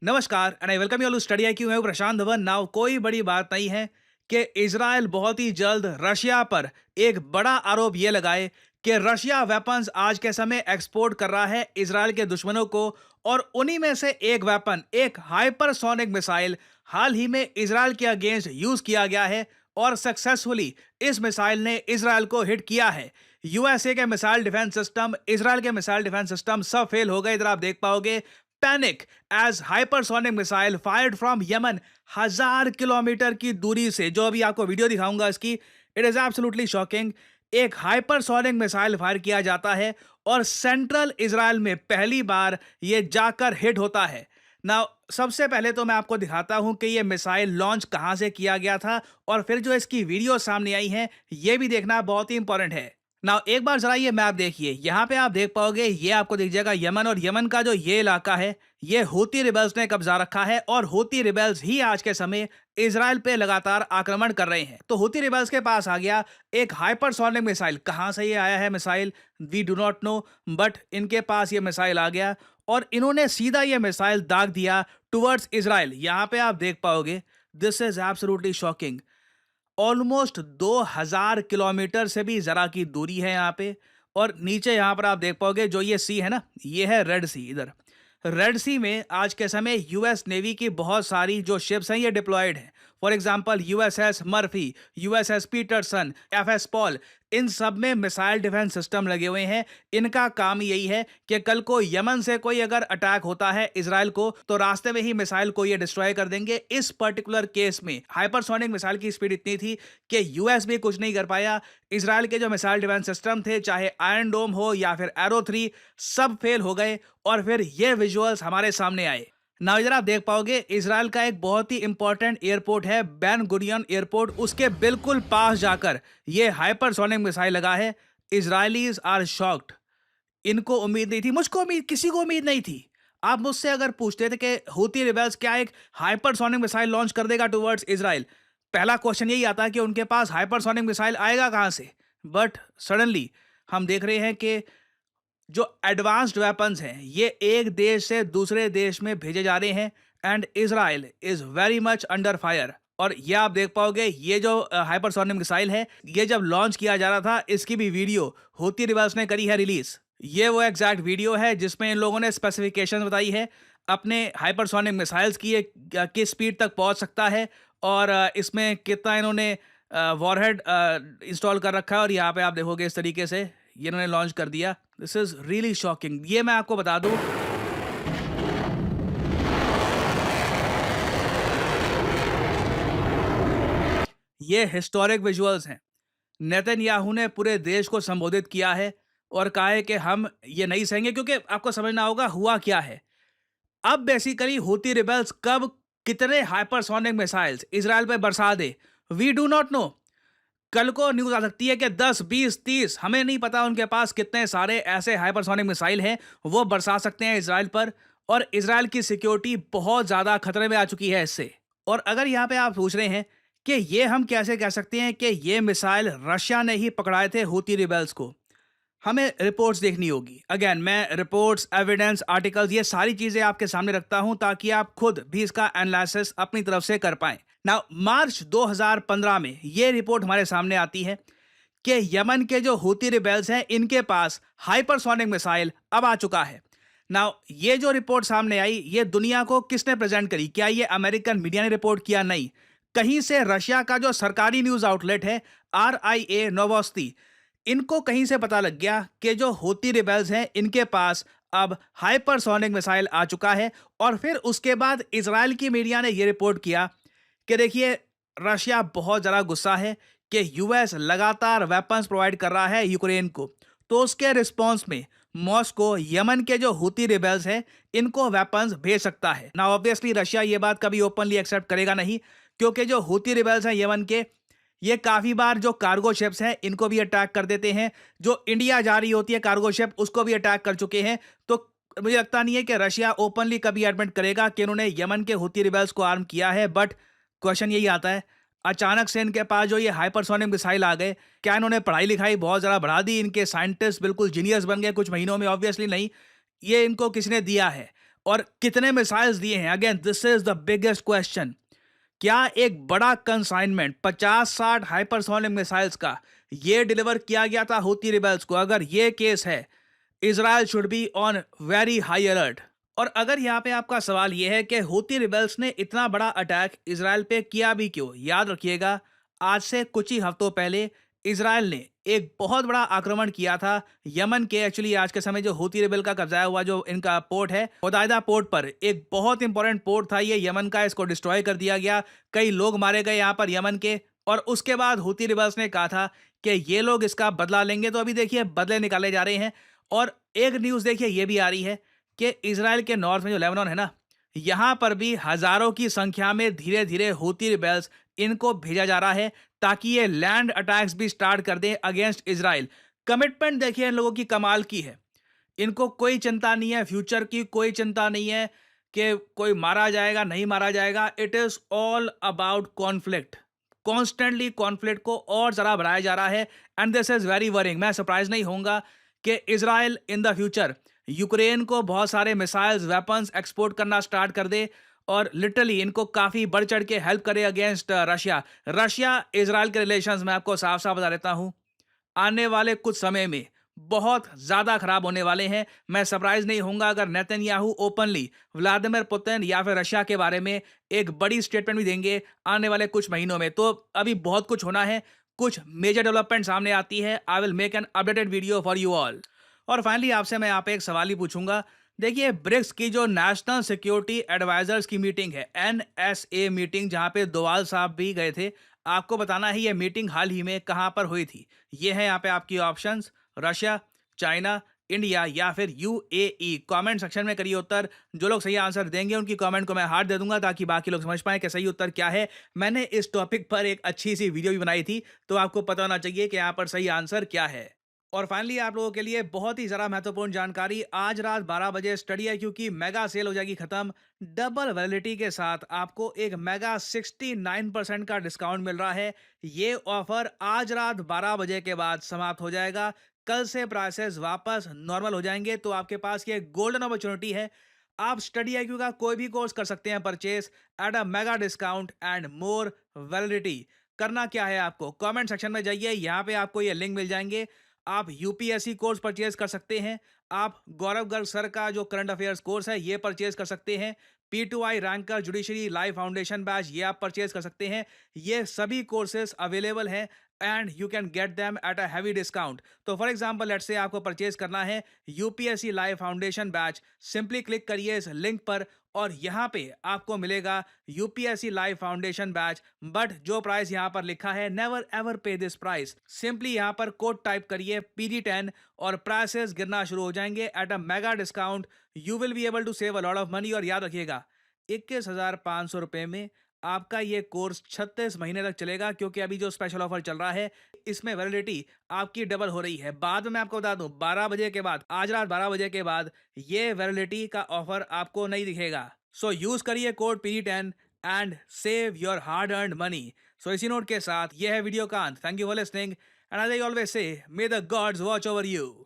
नमस्कार and I welcome you to study IQ। मैं प्रशांत Dhawan. Now कोई बड़ी बात नहीं है कि इजराइल बहुत ही जल्द रशिया पर एक बड़ा आरोप ये लगाए कि रशिया वेपन्स आज के समय एक्सपोर्ट कर रहा है इजराइल के दुश्मनों को। और उन्हीं में से एक वेपन, एक हाइपरसोनिक मिसाइल हाल ही में इजराइल के अगेंस्ट यूज किया गया है और सक्सेसफुली इस मिसाइल ने इजराइल को हिट किया है। यूएसए के मिसाइल डिफेंस सिस्टम, इजराइल के मिसाइल डिफेंस सिस्टम सब फेल हो गए। इधर आप देख पाओगे panic as hypersonic missile fired from Yemen, 1000 kilometre की दूरी से। जो अभी आपको वीडियो दिखाऊंगा इसकी, इट इज एब्सोल्युटली शॉकिंग। एक हाइपरसोनिक मिसाइल फायर किया जाता है और सेंट्रल इजराइल में पहली बार ये जाकर हिट होता है। ना सबसे पहले तो मैं आपको दिखाता हूं कि ये मिसाइल लॉन्च कहां से किया गया था और फिर जो इसकी वीडियो सामने आई है ये भी देखना बहुत ही इंपॉर्टेंट है। ना एक बार जरा ये मैप देखिए, यहाँ पे आप देख पाओगे, ये आपको दिख जाएगा यमन। और यमन का जो ये इलाका है ये हूती रिबेल्स ने कब्जा रखा है और हूती रिबेल्स ही आज के समय इजराइल पे लगातार आक्रमण कर रहे हैं। तो हूती रिबेल्स के पास आ गया एक हाइपरसोनिक मिसाइल। कहां से ये आया है missile we do not know, but इनके पास ये मिसाइल आ गया और इन्होंने सीधा ये मिसाइल दाग दिया टुवर्ड्स इजराइल। यहाँ पे आप देख पाओगे, this is absolutely shocking. Almost 2000 kilometre से भी ज़रा की दूरी है यहाँ पे। और नीचे यहाँ पर आप देख पाओगे जो ये सी है ना, ये है रेड सी। इधर रेड सी में आज के समय यूएस नेवी की बहुत सारी जो शिप्स हैं ये डिप्लॉयड हैं। For example USS Murphy, USS Peterson, FS Paul, इन सब में मिसाइल डिफेंस सिस्टम लगे हुए हैं। इनका काम यही है कि कल को यमन से कोई अगर अटैक होता है इजराइल को, तो रास्ते में ही मिसाइल को ये डिस्ट्रॉय कर देंगे। इस पर्टिकुलर केस में हाइपरसोनिक मिसाइल की स्पीड इतनी थी कि यूएस भी कुछ नहीं कर पाया। इजराइल के जो मिसाइल डिफेंस सिस्टम थे, चाहे आयरन डोम हो या फिर एरो 3, सब फेल हो गए और फिर ये विजुअल्स हमारे सामने आए। ना इधर आप देख पाओगे इजराइल का एक बहुत ही इंपॉर्टेंट एयरपोर्ट है बेन गुरियन एयरपोर्ट, उसके बिल्कुल पास जाकर ये हाइपरसोनिक मिसाइल लगा है। Israelis are shocked. इनको उम्मीद नहीं थी, मुझको उम्मीद, किसी को उम्मीद नहीं थी। आप मुझसे अगर पूछते थे कि हूती रिबेल्स क्या एक हाइपरसोनिक मिसाइल लॉन्च कर देगा टुवर्ड्स इजराइल, पहला क्वेश्चन यही आता है कि उनके पास हाइपरसोनिक मिसाइल आएगा कहां से। बट सडनली हम देख रहे हैं कि जो एडवांस्ड वेपन्स हैं ये एक देश से दूसरे देश में भेजे जा रहे हैं and Israel is very much under fire. और ये आप देख पाओगे, ये जो हाइपरसोनिक मिसाइल है ये जब लॉन्च किया जा रहा था इसकी भी वीडियो हूती रिबेल्स ने करी है रिलीज। ये वो एग्जैक्ट वीडियो है जिसमें इन लोगों ने स्पेसिफिकेशन बताई है अपने हाइपरसोनिक मिसाइल्स की, ये किस स्पीड तक पहुंच सकता है और इसमें कितना इन्होंने वॉरहेड इंस्टॉल कर रखा है। और यहाँ पे आप देखोगे इस तरीके से ये इन्होंने लॉन्च कर दिया। This is really shocking. ये मैं आपको बता दूं, ये हिस्टोरिक विजुअल्स हैं। नेतन्याहू ने पूरे देश को संबोधित किया है और कहा है कि हम ये नहीं सहेंगे, क्योंकि आपको समझना होगा हुआ क्या है। अब बेसिकली हूती रिबेल्स कब कितने हाइपरसोनिक मिसाइल्स इजराइल पे बरसा दे, वी डू नॉट नो। कल को न्यूज आ सकती है कि 10, 20, 30, हमें नहीं पता उनके पास कितने सारे ऐसे हाइपरसोनिक मिसाइल हैं वो बरसा सकते हैं इजराइल पर। और इजराइल की सिक्योरिटी बहुत ज़्यादा खतरे में आ चुकी है इससे। और अगर यहाँ पे आप पूछ रहे हैं कि ये हम कैसे कह सकते हैं कि ये मिसाइल रशिया ने ही पकड़ाए थे हूती रिबेल्स को, हमें रिपोर्ट्स देखनी होगी। अगेन मैं रिपोर्ट्स, एविडेंस, आर्टिकल्स, ये सारी चीजें आपके सामने रखता हूं ताकि आप खुद भी इसका एनालिसिस अपनी तरफ से कर पाएं। नाउ मार्च 2015 में ये रिपोर्ट हमारे सामने आती है कि यमन के जो हूती रिबेल्स हैं इनके पास हाइपरसोनिक मिसाइल अब आ चुका है। नाउ ये जो रिपोर्ट सामने आई ये दुनिया को किसने प्रेजेंट करी? क्या ये अमेरिकन मीडिया ने रिपोर्ट किया? नहीं, कहीं से रशिया का जो सरकारी न्यूज आउटलेट है RIA नोवोस्ती, इनको कहीं से पता लग गया कि जो हूती रिबेल्स हैं इनके पास अब हाइपरसोनिक मिसाइल आ चुका है। और फिर उसके बाद इजराइल की मीडिया ने यह रिपोर्ट किया कि देखिए रशिया बहुत ज़्यादा गुस्सा है कि यूएस लगातार वेपन्स प्रोवाइड कर रहा है यूक्रेन को, तो उसके रिस्पॉन्स में मॉस्को यमन के जो हूती रिबेल्स हैं इनको वेपन्स भेज सकता है। ना ऑब्वियसली रशिया ये बात कभी ओपनली एक्सेप्ट करेगा नहीं, क्योंकि जो हूती रिबेल्स हैं यमन के, ये काफ़ी बार जो कार्गो शिप्स हैं इनको भी अटैक कर देते हैं। जो इंडिया जा रही होती है कार्गो शिप उसको भी अटैक कर चुके हैं। तो मुझे लगता नहीं है कि रशिया ओपनली कभी एडमिट करेगा कि इन्होंने यमन के हूती रिबेल्स को आर्म किया है। बट क्वेश्चन यही आता है, अचानक से इनके पास जो ये हाइपरसोनिक मिसाइल आ गए, क्या इन्होंने पढ़ाई लिखाई बहुत ज़्यादा बढ़ा दी? इनके साइंटिस्ट बिल्कुल जीनियस बन गए कुछ महीनों में? ऑब्वियसली नहीं, ये इनको किसने दिया है और कितने मिसाइल्स दिए हैं? Again this is the biggest question. क्या एक बड़ा कंसाइनमेंट 50-60 हाइपरसोनिक मिसाइल्स का ये डिलीवर किया गया था हूती रिबेल्स को? अगर ये केस है, Israel should be on very high alert. और अगर यहाँ पे आपका सवाल ये है कि हूती रिबेल्स ने इतना बड़ा अटैक इजराइल पे किया भी क्यों, याद रखिएगा आज से कुछ ही हफ्तों पहले इजराइल ने एक बहुत बड़ा आक्रमण किया था यमन के, एक्चुअली आज के समय जो हूती रिबेल का कब्जा हुआ जो इनका पोर्ट है होदाइदा पोर्ट पर, एक बहुत इंपॉर्टेंट पोर्ट था ये यमन का, इसको डिस्ट्रॉय कर दिया गया, कई लोग मारे गए यहाँ पर यमन के। और उसके बाद हूती रिबेल्स ने कहा था कि ये लोग इसका बदला लेंगे, तो अभी देखिए बदले निकाले जा रहे हैं। और एक न्यूज़ देखिए ये भी आ रही है कि इजराइल के नॉर्थ में जो लेबनान है ना, यहाँ पर भी हजारों की संख्या में धीरे धीरे हूती रिबेल्स इनको भेजा जा रहा है ताकि ये लैंड अटैक्स भी स्टार्ट कर दें अगेंस्ट इजराइल। कमिटमेंट देखिए इन लोगों की कमाल की है। इनको कोई चिंता नहीं है फ्यूचर की, कोई चिंता नहीं है कि कोई मारा जाएगा नहीं मारा जाएगा। It is all about conflict. Constantly conflict को और जरा बढ़ाया जा रहा है and this is very worrying. मैं सरप्राइज नहीं होऊंगा कि Israel in the future Ukraine को बहुत सारे मिसाइल्स वेपन्स एक्सपोर्ट करना स्टार्ट कर दे और लिटरली इनको काफी बढ़ चढ़ के हेल्प करे अगेंस्ट रशिया। रशिया इजराइल के रिलेशंस मैं आपको साफ साफ बता देता हूं, आने वाले कुछ समय में बहुत ज्यादा खराब होने वाले हैं। मैं सरप्राइज नहीं होऊंगा अगर नेतन्याहू ओपनली व्लादिमीर पुतिन या फिर रशिया के बारे में एक बड़ी स्टेटमेंट भी देंगे आने वाले कुछ महीनों में। तो अभी बहुत कुछ होना है, कुछ मेजर डेवलपमेंट सामने आती है। I will make an updated video for you all. और फाइनली आपसे मैं यहाँ पे एक सवाल ही पूछूंगा। देखिए ब्रिक्स की जो नेशनल सिक्योरिटी एडवाइजर्स की मीटिंग है, NSA मीटिंग, जहाँ पे डोवाल साहब भी गए थे, आपको बताना है ये मीटिंग हाल ही में कहाँ पर हुई थी। ये है यहाँ पे आपकी ऑप्शंस, रशिया, चाइना, इंडिया या फिर UAE। कमेंट सेक्शन में करिए उत्तर। जो लोग सही आंसर देंगे उनकी कमेंट को मैं हार्ट दे दूंगा ताकि बाकी लोग समझ पाए कि सही उत्तर क्या है। मैंने इस टॉपिक पर एक अच्छी सी वीडियो भी बनाई थी, तो आपको पता होना चाहिए कि यहाँ पर सही आंसर क्या है। और फाइनली आप लोगों के लिए बहुत ही ज़्यादा महत्वपूर्ण जानकारी, आज रात 12 बजे स्टडी है क्योंकि मेगा सेल हो जाएगी खत्म। डबल वैलिडिटी के साथ आपको एक मेगा 69% का डिस्काउंट मिल रहा है। ये ऑफर आज रात 12 बजे के बाद समाप्त हो जाएगा। कल से प्राइसेस वापस नॉर्मल हो जाएंगे, तो आपके पास ये गोल्डन अपॉर्चुनिटी है। आप स्टडी IQ का कोई भी कोर्स कर सकते हैं purchase eight a mega discount and more validity. करना क्या है, आपको कमेंट सेक्शन में जाइए, यहाँ पे आपको ये लिंक मिल जाएंगे। आप UPSC कोर्स परचेज कर सकते हैं, आप गौरव गर्ग सर का जो करंट अफेयर्स कोर्स है ये परचेज कर सकते हैं, P2I ranker judiciary live foundation batch ये आप परचेज कर सकते हैं। ये सभी कोर्सेज अवेलेबल हैं and you can get them at a heavy discount. तो फॉर एग्जांपल लेट्स से आपको परचेज करना है UPSC live foundation batch, simply click करिए इस लिंक पर और यहाँ पे आपको मिलेगा UPSC live foundation batch. But जो प्राइस यहाँ पर लिखा है, नेवर एवर पे दिस प्राइस। सिंपली यहाँ पर कोड टाइप करिए PD10 और प्राइसेस गिरना शुरू हो जाएंगे at a mega discount. You will be able to save a lot of money. और याद रखिएगा 21,500 रुपए में आपका ये कोर्स 36 महीने तक चलेगा, क्योंकि अभी जो स्पेशल ऑफर चल रहा है इसमें वैलिडिटी आपकी डबल हो रही है। बाद में मैं आपको बता दूं 12 बजे के बाद, आज रात 12 बजे के बाद ये वैलिडिटी का ऑफर आपको नहीं दिखेगा। सो यूज करिए code PD10 and save your hard earned money. So इसी नोट के साथ ये है वीडियो का अंत। Thank you for listening and as I always say, may the gods watch over you.